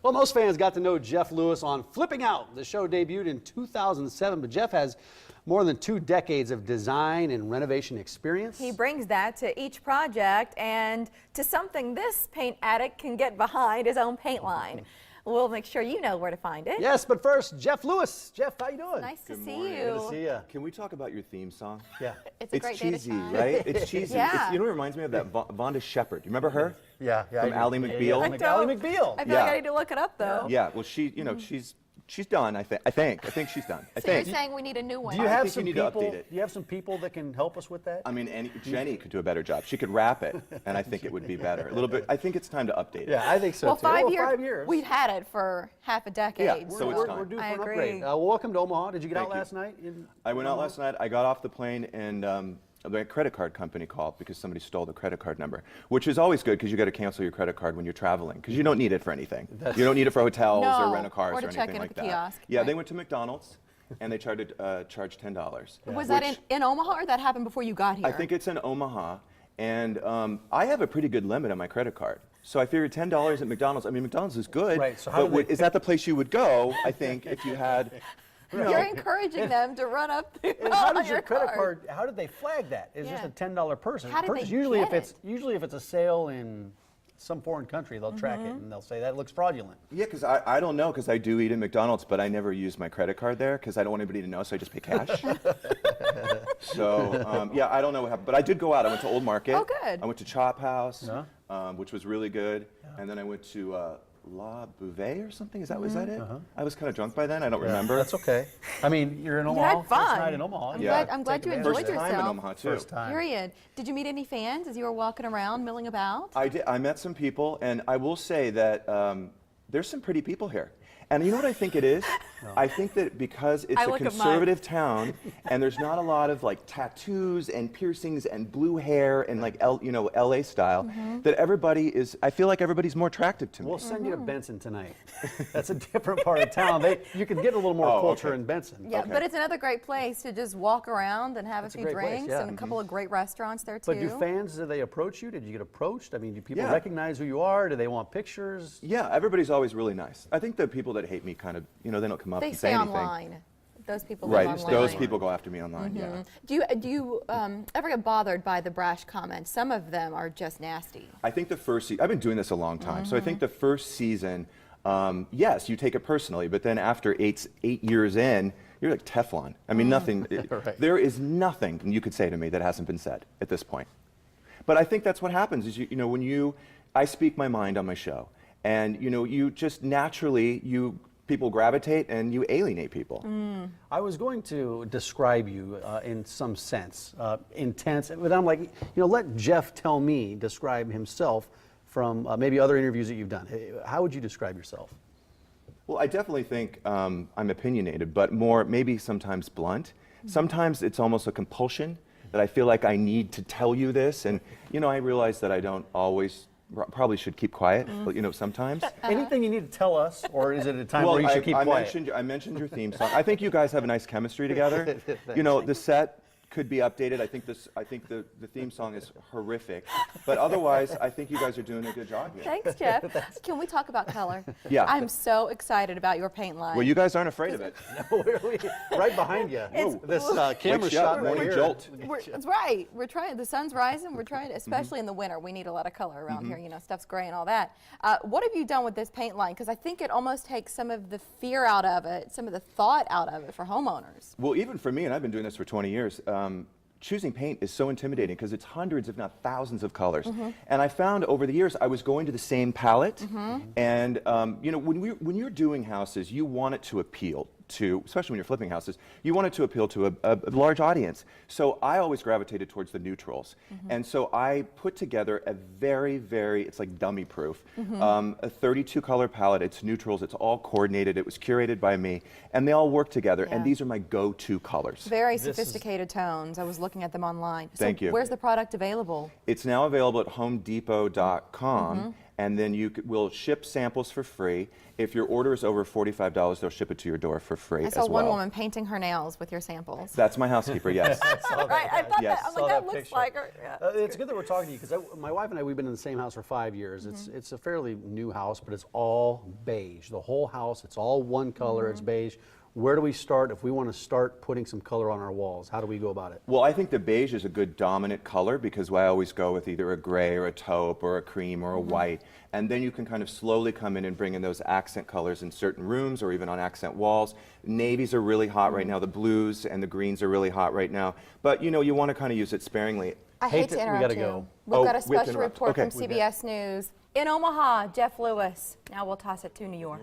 Well, most fans got to know Jeff Lewis on Flipping Out. The show debuted in 2007, but Jeff has more than 2 decades of design and renovation experience. He brings that to each project and to something this paint addict can get behind, his own paint line. We'll make sure you know where to find it. Yes, but first, Jeff Lewis. Jeff, how you doing? Nice to see Good you. to see you. Can we talk about your theme song? Yeah. It's a great cheesy, day to right? It's cheesy. Yeah. You know what it reminds me of? That Vonda Shepard. You remember her? Yeah. From Ally McBeal? Ally McBeal. I feel like I need to look it up, though. Yeah, well, she's done, I think she's done. So you're saying we need a new one? Do you have think some you need to people? update it. Do you have some people that can help us with that? I mean, Jenny could do a better job. She could rap it, and I think it would be better. A little bit. I think it's time to update it. Yeah, I think so Well, too. 5 years. 5 years. We've had it for half a decade. Yeah, so it's time. We're due for I an agree. upgrade. Well, welcome to Omaha. Did you get out Thank you. last night? I went out last night. I got off the plane, and the credit card company called because somebody stole the credit card number, which is always good because you got to cancel your credit card when you're traveling because you don't need it for anything. You don't need it for hotels or rental-cars or to check anything in like at the that. kiosk. Yeah, Right. they went to McDonald's and they charged $10. Was that in Omaha or that happened before you got here? I think it's in Omaha, and I have a pretty good limit on my credit card. So I figured $10 at McDonald's. I mean, McDonald's is good, Right, so how but is that the place you would go? I think if you had. You're encouraging them to run up And how on does your credit card? card? How did they flag that? It's just Yeah. a $10 person. How did they Usually, get if it's a sale in some foreign country, they'll track it and they'll say that looks fraudulent. Yeah, because I don't know, because I do eat at McDonald's, but I never use my credit card there because I don't want anybody to know, so I just pay cash. So, yeah, I don't know what happened. But I did go out. I went to Old Market. Oh, good. I went to Chop House, Yeah. which was really good. And then I went to La Bouvet or something. Is that it? I was kind of drunk by then. I don't remember. That's okay. I mean, you're in You Omaha. had fun. First night in Omaha. I'm glad you enjoyed First yourself. time in Omaha, too. First time. Period. Did you meet any fans as you were walking around, milling about? I did. I met some people, and I will say that there's some pretty people here. And you know what I think it is? I think that because it's a conservative town, and there's not a lot of like tattoos and piercings and blue hair and like LA style, that everybody is. I feel like everybody's more attractive to me. We'll send you to Benson tonight. That's a different part of town. You can get a little more culture in Benson. Yeah, but it's another great place to just walk around and have a few great place, drinks yeah. and a couple of great restaurants there too. But do fans, do they approach you? Did you get approached? I mean, do people Yeah. recognize who you are? Do they want pictures? Yeah, everybody's always really nice. I think the people that hate me kind of, they don't come up They and say stay anything. online. Those people Right, live online. those people go after me online, yeah. Do you ever get bothered by the brash comments? Some of them are just nasty. I think the first I've been doing this a long time, so I think the first season, yes, you take it personally, but then after eight years in, you're like Teflon. I mean, nothing, Right. there is nothing you could say to me that hasn't been said at this point. But I think that's what happens is, when I speak my mind on my show, and, you just naturally, people gravitate and you alienate people. I was going to describe you in some sense, intense, but I'm like, let Jeff tell me, describe himself from maybe other interviews that you've done. How would you describe yourself? Well, I definitely think I'm opinionated, but more maybe sometimes blunt. Sometimes it's almost a compulsion that I feel like I need to tell you this, and I realize that I don't always. Probably should keep quiet, but sometimes. Anything you need to tell us, or is it a time where you should keep quiet? I mentioned your theme song. I think you guys have a nice chemistry together. The set could be updated. I think the theme song is horrific, but otherwise, I think you guys are doing a good job here. Thanks, Jeff. Can we talk about color? Yeah. I'm so excited about your paint line. Well, you guys aren't afraid of it. Right behind you. This camera shot right here. Jolt. That's right. We're trying. The sun's rising. We're trying, especially in the winter. We need a lot of color around here. Stuff's gray and all that. What have you done with this paint line? Because I think it almost takes some of the fear out of it, some of the thought out of it for homeowners. Well, even for me, and I've been doing this for 20 years, choosing paint is so intimidating because it's hundreds, if not thousands, of colors. And I found over the years I was going to the same palette, and when you're doing houses, you want it to appeal to, especially when you're flipping houses, you want it to appeal to a large audience. So I always gravitated towards the neutrals. And so I put together a very, it's like dummy proof, a 32 color palette. It's neutrals, it's all coordinated, it was curated by me, and they all work together, and these are my go-to colors. Very sophisticated tones. I was looking at them online. Thank you. Where's the product available? It's now available at HomeDepot.com. and then we'll ship samples for free. If your order is over $45, they'll ship it to your door for free I as saw well. one woman painting her nails with your samples. That's my housekeeper, yes. Right, I thought Yes. that, I'm Saw like, that that looks picture. like her. Yeah. It's good that we're talking to you because my wife and I, we've been in the same house for 5 years. It's a fairly new house, but it's all beige. The whole house, it's all one color, it's beige. Where do we start if we want to start putting some color on our walls? How do we go about it? Well, I think the beige is a good dominant color because I always go with either a gray or a taupe or a cream or a white. And then you can kind of slowly come in and bring in those accent colors in certain rooms or even on accent walls. Navies are really hot right now. The blues and the greens are really hot right now. But you know, you want to kind of use it sparingly. I hate to we interrupt gotta you. go. We've Oh, got a we have to special interrupt. report Okay. from CBS News. In Omaha, Jeff Lewis. Now we'll toss it to New York.